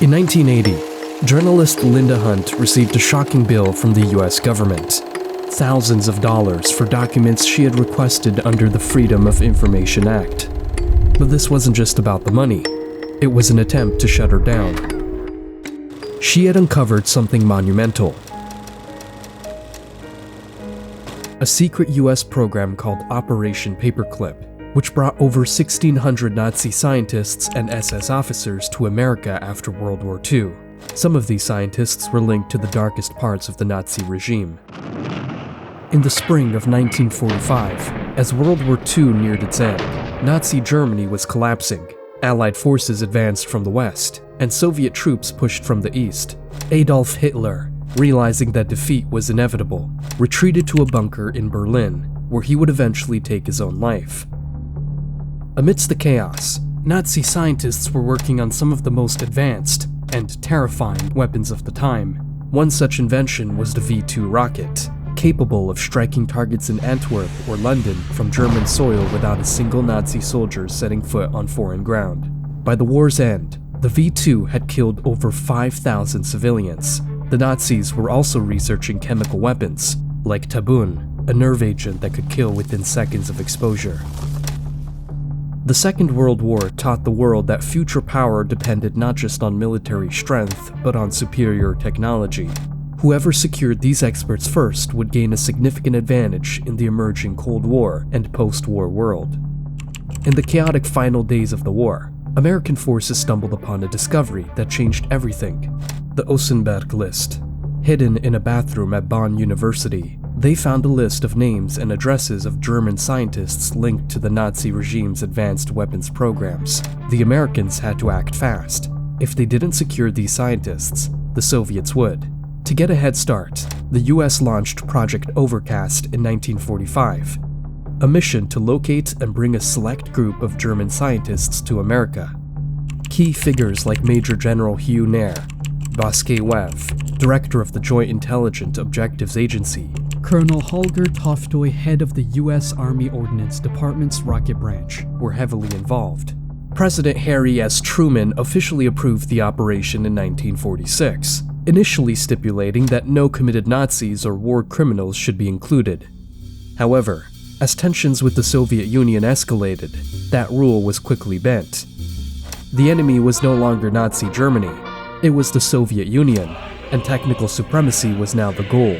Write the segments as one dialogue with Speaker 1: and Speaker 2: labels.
Speaker 1: In 1980, journalist Linda Hunt received a shocking bill from the US government. Thousands of dollars for documents she had requested under the Freedom of Information Act. But this wasn't just about the money. It was an attempt to shut her down. She had uncovered something monumental. A secret US program called Operation Paperclip, which brought over 1,600 Nazi scientists and SS officers to America after World War II. Some of these scientists were linked to the darkest parts of the Nazi regime. In the spring of 1945, as World War II neared its end, Nazi Germany was collapsing. Allied forces advanced from the west, and Soviet troops pushed from the east. Adolf Hitler, realizing that defeat was inevitable, retreated to a bunker in Berlin, where he would eventually take his own life. Amidst the chaos, Nazi scientists were working on some of the most advanced and terrifying weapons of the time. One such invention was the V2 rocket, capable of striking targets in Antwerp or London from German soil without a single Nazi soldier setting foot on foreign ground. By the war's end, the V2 had killed over 5,000 civilians. The Nazis were also researching chemical weapons, like tabun, a nerve agent that could kill within seconds of exposure. The Second World War taught the world that future power depended not just on military strength, but on superior technology. Whoever secured these experts first would gain a significant advantage in the emerging Cold War and post-war world. In the chaotic final days of the war, American forces stumbled upon a discovery that changed everything: the Osenberg list. Hidden in a bathroom at Bonn University, they found a list of names and addresses of German scientists linked to the Nazi regime's advanced weapons programs. The Americans had to act fast. If they didn't secure these scientists, the Soviets would. To get a head start, the US launched Project Overcast in 1945, a mission to locate and bring a select group of German scientists to America. Key figures like Major General Hugh Nair, Vasquez Webb, director of the Joint Intelligence Objectives Agency, Colonel Holger Toftoy, head of the U.S. Army Ordnance Department's rocket branch, were heavily involved. President Harry S. Truman officially approved the operation in 1946, initially stipulating that no committed Nazis or war criminals should be included. However, as tensions with the Soviet Union escalated, that rule was quickly bent. The enemy was no longer Nazi Germany, it was the Soviet Union, and technical supremacy was now the goal.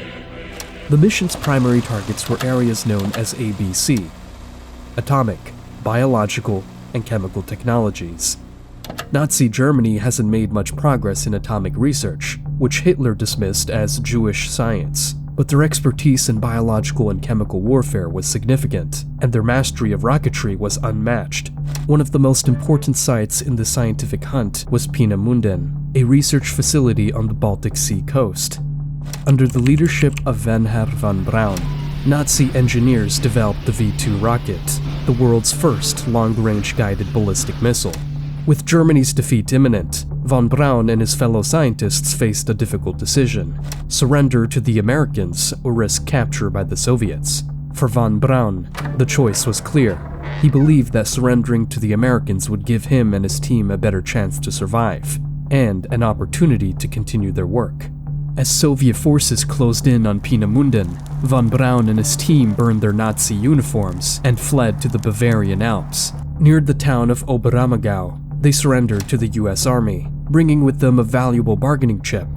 Speaker 1: The mission's primary targets were areas known as ABC: atomic, biological, and chemical technologies. Nazi Germany hasn't made much progress in atomic research, which Hitler dismissed as Jewish science, but their expertise in biological and chemical warfare was significant, and their mastery of rocketry was unmatched. One of the most important sites in the scientific hunt was Peenemünden, a research facility on the Baltic Sea coast. Under the leadership of Wernher von Braun, Nazi engineers developed the V2 rocket, the world's first long-range guided ballistic missile. With Germany's defeat imminent, von Braun and his fellow scientists faced a difficult decision: surrender to the Americans or risk capture by the Soviets. For von Braun, the choice was clear. He believed that surrendering to the Americans would give him and his team a better chance to survive, and an opportunity to continue their work. As Soviet forces closed in on Peenemünden, von Braun and his team burned their Nazi uniforms and fled to the Bavarian Alps. Near the town of Oberammergau, they surrendered to the US Army, bringing with them a valuable bargaining chip: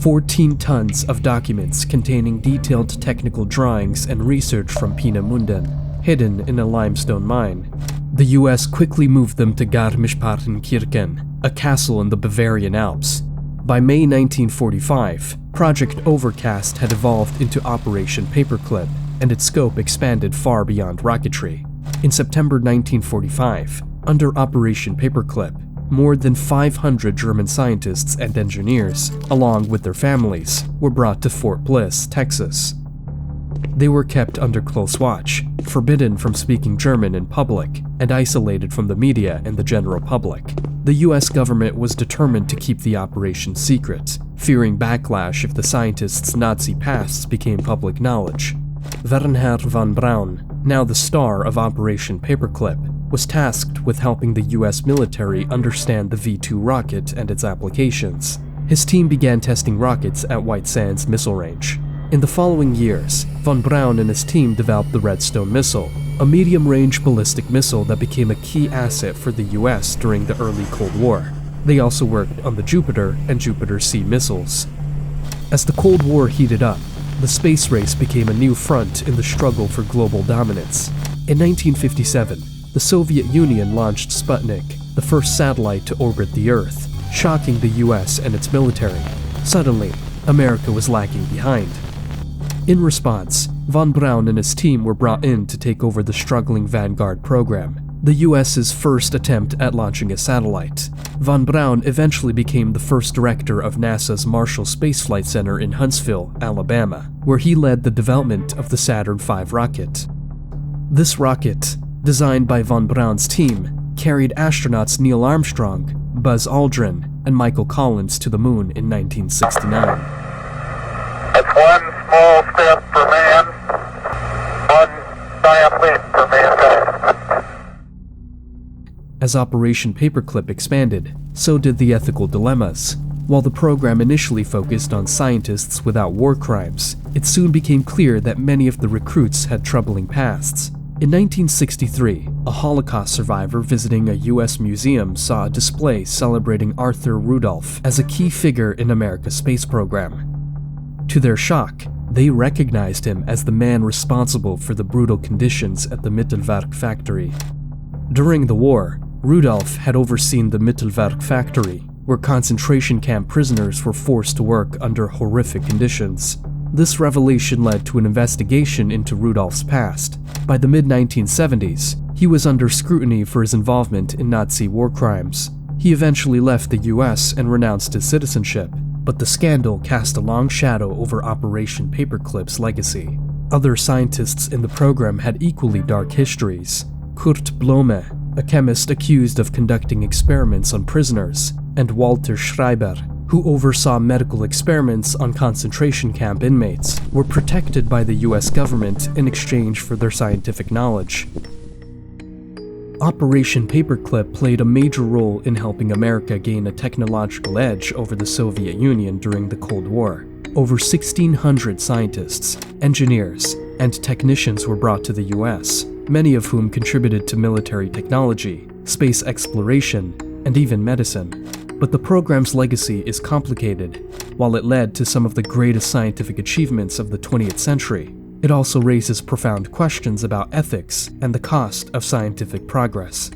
Speaker 1: 14 tons of documents containing detailed technical drawings and research from Peenemünden, hidden in a limestone mine. The US quickly moved them to Garmisch-Partenkirchen, a castle in the Bavarian Alps. By May 1945, Project Overcast had evolved into Operation Paperclip, and its scope expanded far beyond rocketry. In September 1945, under Operation Paperclip, more than 500 German scientists and engineers, along with their families, were brought to Fort Bliss, Texas. They were kept under close watch, forbidden from speaking German in public, and isolated from the media and the general public. The US government was determined to keep the operation secret, fearing backlash if the scientists' Nazi pasts became public knowledge. Wernher von Braun, now the star of Operation Paperclip, was tasked with helping the US military understand the V-2 rocket and its applications. His team began testing rockets at White Sands Missile Range. In the following years, von Braun and his team developed the Redstone missile, a medium-range ballistic missile that became a key asset for the US during the early Cold War. They also worked on the Jupiter and Jupiter-C missiles. As the Cold War heated up, the space race became a new front in the struggle for global dominance. In 1957, the Soviet Union launched Sputnik, the first satellite to orbit the Earth, shocking the US and its military. Suddenly, America was lagging behind. In response, von Braun and his team were brought in to take over the struggling Vanguard program, the US's first attempt at launching a satellite. Von Braun eventually became the first director of NASA's Marshall Space Flight Center in Huntsville, Alabama, where he led the development of the Saturn V rocket. This rocket, designed by von Braun's team, carried astronauts Neil Armstrong, Buzz Aldrin, and Michael Collins to the moon in 1969.
Speaker 2: That's one small step for man, one giant leap for mankind.
Speaker 1: As Operation Paperclip expanded, so did the ethical dilemmas. While the program initially focused on scientists without war crimes, it soon became clear that many of the recruits had troubling pasts. In 1963, a Holocaust survivor visiting a US museum saw a display celebrating Arthur Rudolph as a key figure in America's space program. To their shock, they recognized him as the man responsible for the brutal conditions at the Mittelwerk factory. During the war, Rudolph had overseen the Mittelwerk factory, where concentration camp prisoners were forced to work under horrific conditions. This revelation led to an investigation into Rudolph's past. By the mid-1970s, he was under scrutiny for his involvement in Nazi war crimes. He eventually left the US and renounced his citizenship, but the scandal cast a long shadow over Operation Paperclip's legacy. Other scientists in the program had equally dark histories. Kurt Blome, a chemist accused of conducting experiments on prisoners, and Walter Schreiber, who oversaw medical experiments on concentration camp inmates, were protected by the US government in exchange for their scientific knowledge. Operation Paperclip played a major role in helping America gain a technological edge over the Soviet Union during the Cold War. Over 1,600 scientists, engineers, and technicians were brought to the US, many of whom contributed to military technology, space exploration, and even medicine. But the program's legacy is complicated. While it led to some of the greatest scientific achievements of the 20th century, it also raises profound questions about ethics and the cost of scientific progress.